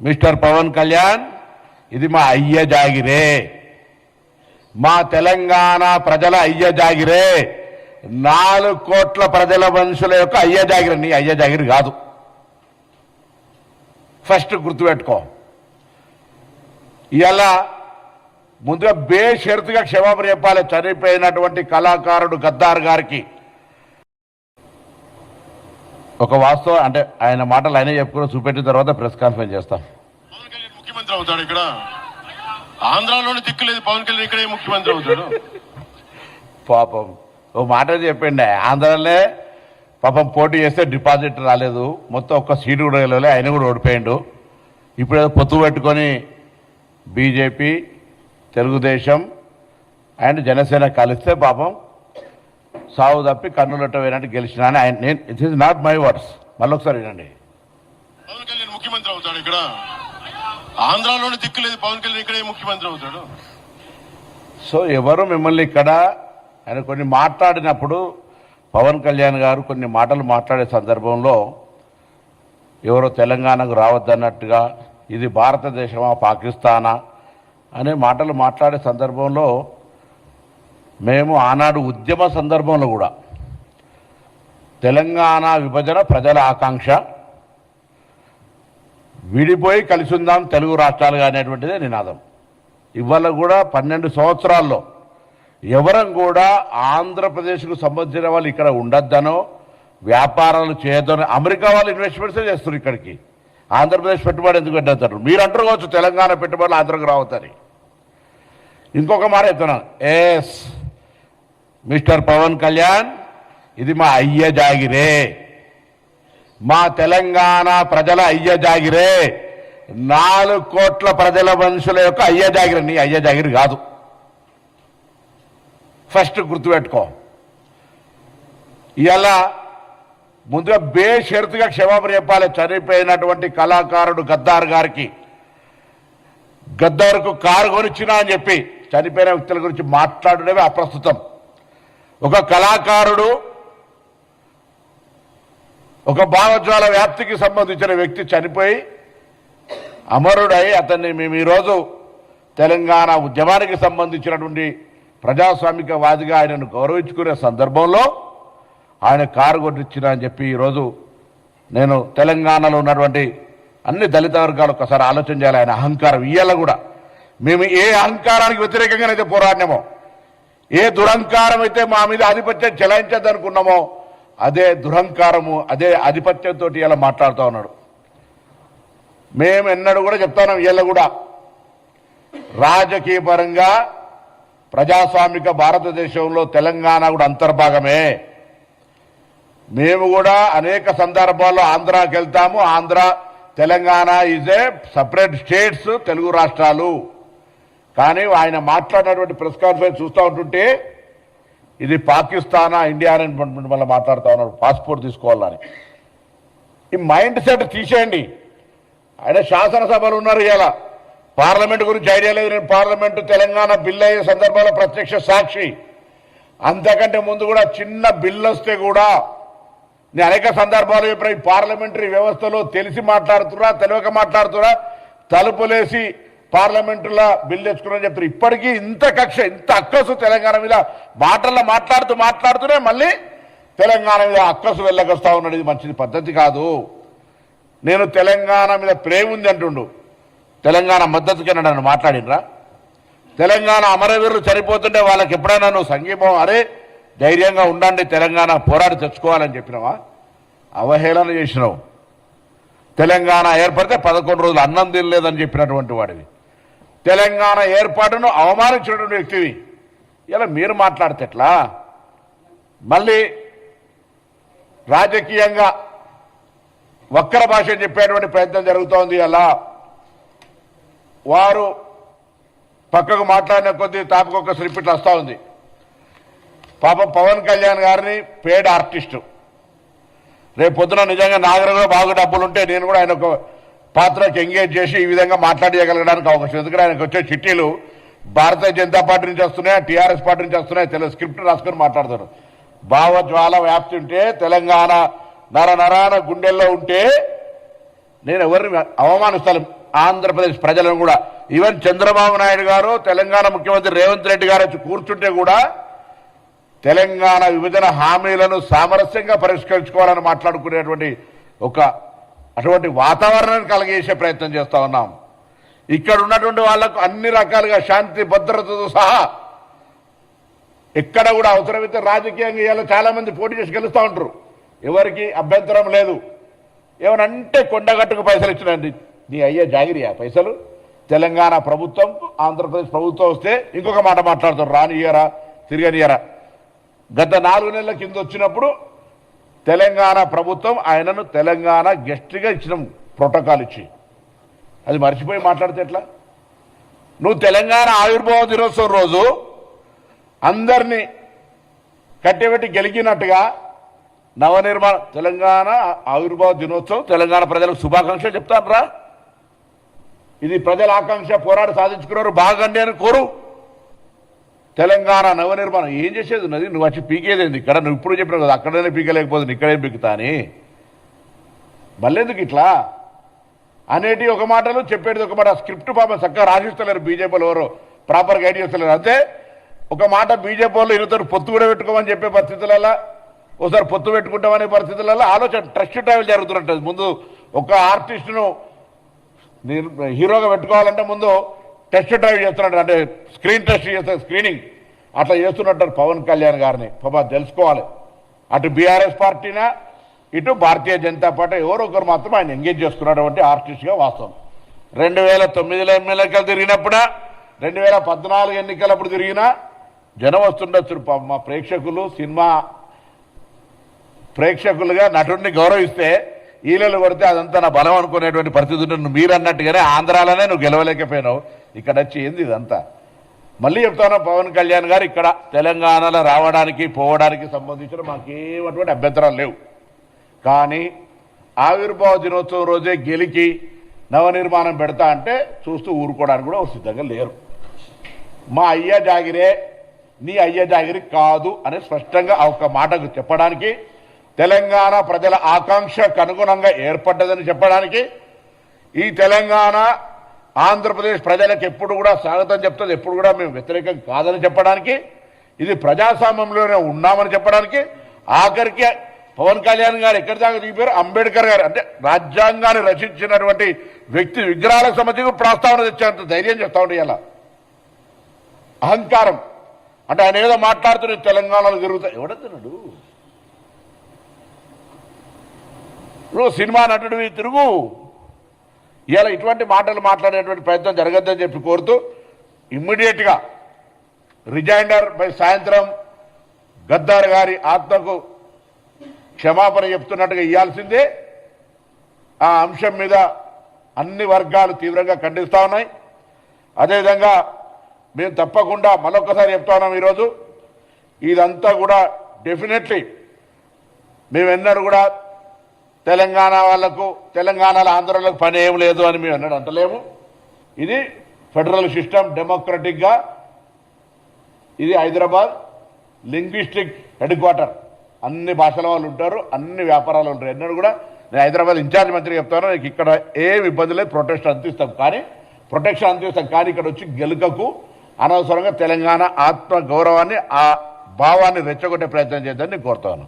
Mister Pawan Kalyan, ఇది మా అయ్య జాగిరే, మా తెలంగాణ ప్రజల అయ్య జాగిరే, 4 కోట్ల ప్రజల మనుషుల యొక్క అయ్య జాగిరి. నీ అయ్య జాగిరి కాదు, ఫస్ట్ గుర్తుపెట్టుకో. ఇలా ముందుగా బేషరతుగా క్షమాపణ చెప్పాలి చనిపోయినటువంటి కళాకారుడు గద్దార్ గారికి. ఒక వాస్తవం అంటే ఆయన మాటలు ఆయనే చెప్పుకుని చూపెట్టిన తర్వాత ప్రెస్ కాన్ఫరెన్స్ చేస్తాం. పవన్ కళ్యాణ్ ముఖ్యమంత్రి అవుతాడు ఇక్కడ, ఆంధ్రాలోనే దిక్కులేదు, పవన్ కళ్యాణ్ ఇక్కడే ముఖ్యమంత్రి అవుతాడు. పాపం ఓ మాట చెప్పండి, ఆంధ్రాలోనే పాపం పోటీ చేస్తే డిపాజిట్ రాలేదు, మొత్తం ఒక్క సీటు కూడా వెళ్ళలే, ఆయన కూడా ఓడిపోయిండు. ఇప్పుడు ఏదో పొత్తు పెట్టుకొని బీజేపీ, తెలుగుదేశం అండ్ జనసేన కలిస్తే పాపం సాగు తప్పి కన్నులట్ట పోయినట్టు గెలిచిన అని ఆయన. నేను it is not my words, మళ్ళీ ఒకసారి వినండి. పవన్ కళ్యాణ్ ముఖ్యమంత్రి అవుతాడు ఇక్కడ, ఆంధ్రాలోనే దిక్కులేదు, పవన్ కళ్యాణ్ ఇక్కడే ముఖ్యమంత్రి అవుతాడు. సో ఎవరు మిమ్మల్ని ఇక్కడ ఆయన కొన్ని మాట్లాడినప్పుడు పవన్ కళ్యాణ్ గారు కొన్ని మాటలు మాట్లాడే సందర్భంలో ఎవరో తెలంగాణకు రావద్దన్నట్టుగా, ఇది భారతదేశమా పాకిస్తానా అనే మాటలు మాట్లాడే సందర్భంలో మేము ఆనాడు ఉద్యమ సందర్భంలో కూడా తెలంగాణ విభజన ప్రజల ఆకాంక్ష, విడిపోయి కలిసి ఉందాం తెలుగు రాష్ట్రాలుగా అనేటువంటిదే నినాదం. ఇవాళ కూడా 12 సంవత్సరాల్లో ఎవరం కూడా ఆంధ్రప్రదేశ్కు సంబంధించిన వాళ్ళు ఇక్కడ ఉండొద్దనో వ్యాపారాలు చేయొద్దనో, అమెరికా వాళ్ళు ఇన్వెస్ట్మెంట్సే చేస్తారు ఇక్కడికి, ఆంధ్రప్రదేశ్ పెట్టుబడి ఎందుకు పెట్టేస్తారు? మీరు అంటారు కావచ్చు తెలంగాణ పెట్టుబడులు ఆంధ్రకు రావుతారు. ఇంకొక మాట చెప్తున్నాను, మిస్టర్ పవన్ కళ్యాణ్, ఇది మా అయ్య జాగిరే, మా తెలంగాణ ప్రజల అయ్య జాగిరే, 4 కోట్ల ప్రజల మనుషుల యొక్క అయ్య జాగిరి. నీ అయ్య జాగిరి కాదు, ఫస్ట్ గుర్తుపెట్టుకో. ఇలా ముందుగా బేషరతుగా క్షమాపణ చెప్పాలి చనిపోయినటువంటి కళాకారుడు గద్దార్ గారికి. గద్దార్కు కారు కొనిచ్చినా అని చెప్పి చనిపోయిన వ్యక్తుల గురించి మాట్లాడడమే అప్రస్తుతం. ఒక కళాకారుడు, ఒక భావజ్వాల వ్యాప్తికి సంబంధించిన వ్యక్తి చనిపోయి అమరుడై అతన్ని మేము ఈరోజు తెలంగాణ ఉద్యమానికి సంబంధించినటువంటి ప్రజాస్వామికవాదిగా ఆయనను గౌరవించుకునే సందర్భంలో ఆయన కారు కొట్టించిన అని చెప్పి ఈరోజు నేను తెలంగాణలో ఉన్నటువంటి అన్ని దళిత వర్గాలు ఒకసారి ఆలోచన చేయాలి. ఆయన అహంకారం ఇయ్యాల కూడా మేము ఏ అహంకారానికి వ్యతిరేకంగానైతే పోరాడినామో, ఏ దురహంకారం అయితే మా మీద ఆధిపత్యం చెలాయించద్దనుకున్నామో అదే దురహంకారము, అదే ఆధిపత్యంతో ఇలా మాట్లాడుతూ ఉన్నాడు. మేము ఎన్నడూ కూడా చెప్తున్నాం, ఇవాళ కూడా రాజకీయ పరంగా ప్రజాస్వామిక భారతదేశంలో తెలంగాణ కూడా అంతర్భాగమే. మేము కూడా అనేక సందర్భాల్లో ఆంధ్రాకి వెళ్తాము. Andhra, Telangana is a separate states, Telugu రాష్ట్రాలు. కానీ ఆయన మాట్లాడినటువంటి ప్రెస్ కాన్ఫరెన్స్ చూస్తూ ఉంటుంటే ఇది పాకిస్తానా ఇండియా అని మళ్ళీ మాట్లాడుతూ ఉన్నారు, పాస్పోర్ట్ తీసుకోవాలని. ఈ మైండ్ సెట్ తీసేయండి. ఆయన శాసనసభలు ఉన్నారు, ఇలా పార్లమెంట్ గురించి ఐడియా లేదు. నేను పార్లమెంటు తెలంగాణ బిల్ అయ్యే సందర్భంలో ప్రత్యక్ష సాక్షి. అంతకంటే ముందు కూడా చిన్న బిల్లు వస్తే కూడా నేను అనేక సందర్భాలు చెప్పిన, ఈ పార్లమెంటరీ వ్యవస్థలో తెలిసి మాట్లాడుతున్నా తెలియక మాట్లాడుతున్నా, తలుపులేసి పార్లమెంటులో బిల్లు తెచ్చుకున్నా చెప్తారు. ఇప్పటికీ ఇంత కక్ష, ఇంత అక్కసు తెలంగాణ మీద మాటల్లో మాట్లాడుతూనే మళ్ళీ తెలంగాణ మీద అక్కసు వెళ్ళకొస్తా ఉన్నాడు. ఇది మంచిది పద్ధతి కాదు. నేను తెలంగాణ మీద ప్రేమ ఉంది అంటుండు, తెలంగాణ మద్దతుకి నన్ను మాట్లాడినరా? తెలంగాణ అమరవీరులు చనిపోతుంటే వాళ్ళకి ఎప్పుడైనా నువ్వు సంఘీభావం, అరే ధైర్యంగా ఉండండి తెలంగాణ పోరాడి తెచ్చుకోవాలని చెప్పినావా? అవహేళన చేసినావు. తెలంగాణ ఏర్పడితే 11 రోజులు అన్నం తినలేదని చెప్పినటువంటి వాడివి, తెలంగాణ ఏర్పాటును అవమానించినటువంటి వ్యక్తివి. ఇలా మీరు మాట్లాడితే ఎట్లా? మళ్ళీ రాజకీయంగా వక్ర భాష చెప్పేటువంటి ప్రయత్నం జరుగుతోంది. అలా వారు పక్కకు మాట్లాడిన కొద్దీ తాపకొక స్లిప్పిట్లు వస్తూ ఉంది. పాపం పవన్ కళ్యాణ్ గారిని పేడ్ ఆర్టిస్టు, రేపు పొద్దున నిజంగా నాగరంలో బాగా డబ్బులుంటే నేను కూడా ఆయన ఒక పాత్రకి ఎంగేజ్ చేసి ఈ విధంగా మాట్లాడగలగడానికి అవకాశం. ఎందుకంటే ఆయనకు వచ్చే చిట్టీలు భారతీయ జనతా పార్టీ నుంచి వస్తున్నాయి, టీఆర్ఎస్ పార్టీ నుంచి వస్తున్నాయి, తెలుగు స్క్రిప్ట్ రాసుకొని మాట్లాడతారు. భావజ్వాల వ్యాప్తి ఉంటే, తెలంగాణ నరనరాన గుండెల్లో ఉంటే నేను ఎవరిని అవమానిస్తాను ఆంధ్రప్రదేశ్ ప్రజలను కూడా. ఈవెన్ చంద్రబాబు నాయుడు గారు తెలంగాణ ముఖ్యమంత్రి రేవంత్ రెడ్డి గారు వచ్చి కూర్చుంటే కూడా తెలంగాణ విభజన హామీలను సామరస్యంగా పరిష్కరించుకోవాలని మాట్లాడుకునేటువంటి అటువంటి వాతావరణాన్ని కలిగేసే ప్రయత్నం చేస్తా ఉన్నాం. ఇక్కడ ఉన్నటువంటి వాళ్లకు అన్ని రకాలుగా శాంతి భద్రతతో సహా ఎక్కడ కూడా అవసరమైతే రాజకీయంగా ఇవాళ చాలా మంది పోటీ చేసి గెలుస్తూ ఉంటారు, ఎవరికి అభ్యంతరం లేదు. ఏమనంటే కొండగట్టుకు పైసలు ఇచ్చినండి, నీ అయ్యే జాగిరియా పైసలు? తెలంగాణ ప్రభుత్వం ఆంధ్రప్రదేశ్ ప్రభుత్వం వస్తే ఇంకొక మాట మాట్లాడతారు, రానియరా తిరగనియరా. గత 4 నెలల కింద వచ్చినప్పుడు తెలంగాణ ప్రభుత్వం ఆయనను తెలంగాణ గెస్ట్గా ఇచ్చిన ప్రోటోకాల్ ఇచ్చి, అది మర్చిపోయి మాట్లాడితే ఎట్లా? నువ్వు తెలంగాణ ఆవిర్భావ దినోత్సవం రోజు అందరినీ కట్టెబెట్టి గెలికినట్టుగా నవనిర్మాణ తెలంగాణ ఆవిర్భావ దినోత్సవం తెలంగాణ ప్రజలకు శుభాకాంక్షలు చెప్తాను రా. ఇది ప్రజల ఆకాంక్ష, పోరాడి సాధించుకున్నారు, బాగండి అని కోరు. తెలంగాణ నవనిర్మాణం ఏం చేసేది ఉన్నది? నువ్వు వచ్చి పీకేదేంది ఇక్కడ? నువ్వు ఇప్పుడు చెప్పినావు కదా అక్కడనే పీకలేకపోతుంది ఇక్కడేం పీకుతా అని. మళ్ళెందుకు ఇట్లా అనేటి ఒక మాటలు చెప్పేది ఒక మాట. స్క్రిప్ట్ పాప చక్కగా రాసిస్తలేరు బీజేపీలో, ఎవరో ప్రాపర్ గైడ్ చేస్తలేరు. అంతే ఒక మాట బీజేపీ వాళ్ళు ఇరుతారు పొత్తు కూడా పెట్టుకోమని చెప్పే పరిస్థితులలో, ఒకసారి పొత్తు పెట్టుకుంటామనే పరిస్థితులలో ఆలోచన ట్రస్ట్ ట్రావెల్ జరుగుతున్నట్టు. ముందు ఒక ఆర్టిస్టును హీరోగా పెట్టుకోవాలంటే ముందు టెస్ట్ డ్రైవ్ చేస్తున్నట్టు, అంటే స్క్రీన్ టెస్ట్ చేస్తారు, స్క్రీనింగ్ అట్లా చేస్తున్నట్టు పవన్ కళ్యాణ్ గారిని పాప తెలుసుకోవాలి. అటు బీఆర్ఎస్ పార్టీనా ఇటు భారతీయ జనతా పార్టీ ఎవరో ఒకరు మాత్రం ఆయన ఎంగేజ్ చేసుకున్నటువంటి ఆర్టిస్ట్గా వాస్తవం. 2009లో ఎమ్మెల్యేలు తిరిగినప్పుడా 2014 ఎన్నికలప్పుడు తిరిగినా జనం వస్తుండొచ్చు. మా ప్రేక్షకులు సినిమా ప్రేక్షకులుగా నటుడిని గౌరవిస్తే ఈలలు కొడితే అదంతా నా బలం అనుకునేటువంటి పరిస్థితి ఉంటుంది. మీరు అన్నట్టుగానే ఆంధ్రాలోనే నువ్వు గెలవలేకపోయినావు, ఇక్కడ వచ్చి ఏంది ఇదంతా? మళ్ళీ చెప్తాను, పవన్ కళ్యాణ్ గారు ఇక్కడ తెలంగాణలో రావడానికి పోవడానికి సంబంధించిన మాకేమటువంటి అభ్యంతరాలు లేవు. కానీ ఆవిర్భావ దినోత్సవం రోజే గెలికి నవనిర్మాణం పెడతా అంటే చూస్తూ ఊరుకోవడానికి కూడా సిద్ధంగా లేరు. మా అయ్య జాగిరే నీ అయ్య జాగిరి కాదు అని స్పష్టంగా ఒక మాటకు చెప్పడానికి, తెలంగాణ ప్రజల ఆకాంక్షకు అనుగుణంగా ఏర్పడ్డదని చెప్పడానికి, ఈ తెలంగాణ ఆంధ్రప్రదేశ్ ప్రజలకు ఎప్పుడు కూడా స్వాగతం చెప్తుంది, ఎప్పుడు కూడా మేము వ్యతిరేకం కాదని చెప్పడానికి, ఇది ప్రజాస్వామ్యంలోనే ఉన్నామని చెప్పడానికి, ఆఖరికి పవన్ కళ్యాణ్ గారు ఎక్కడి దాకా దిగిపోయారు, అంబేద్కర్ గారు అంటే రాజ్యాంగాన్ని రచించినటువంటి వ్యక్తి విగ్రహాలకు సంబంధించి ప్రస్తావన తెచ్చేంత ధైర్యం చేస్తా ఉండే. ఇలా అహంకారం అంటే ఆయన ఏదో మాట్లాడుతున్న తెలంగాణలో తిరుగుతాయి. ఎవడతున్నాడు? నువ్వు సినిమా నటుడివి, తిరుగు. ఇలా ఇటువంటి మాటలు మాట్లాడేటువంటి ప్రయత్నం జరగద్దని చెప్పి కోరుతూ ఇమ్మీడియట్గా రిజైండర్ బై సాయంత్రం గద్దార్ గారి ఆత్మకు క్షమాపణ చెప్తున్నట్టుగా ఇవ్వాల్సిందే. ఆ అంశం మీద అన్ని వర్గాలు తీవ్రంగా ఖండిస్తూ ఉన్నాయి. అదేవిధంగా మేము తప్పకుండా మరొకసారి చెప్తా ఉన్నాం, ఈరోజు ఇదంతా కూడా డెఫినెట్లీ మేము ఎన్నడూ కూడా తెలంగాణ వాళ్లకు తెలంగాణలో ఆంధ్రలకు పని ఏం లేదు అని మేము ఎన్నడూ అంటలేము. ఇది ఫెడరల్ సిస్టమ్, డెమోక్రటిక్గా ఇది హైదరాబాద్ లింగ్విస్టిక్ హెడ్ క్వార్టర్. అన్ని భాషల వాళ్ళు ఉంటారు, అన్ని వ్యాపారాలు ఉంటారు. ఎన్నడూ కూడా నేను హైదరాబాద్ ఇన్ఛార్జ్ మంత్రి చెప్తాను, నీకు ఇక్కడ ఏం ఇబ్బంది లేదు, ప్రొటెక్షన్ అందిస్తాం కానీ ఇక్కడ వచ్చి గెలుకకు అనవసరంగా తెలంగాణ ఆత్మ గౌరవాన్ని ఆ భావాన్ని రెచ్చగొట్టే ప్రయత్నం చేద్దని నేను కోరుతాను.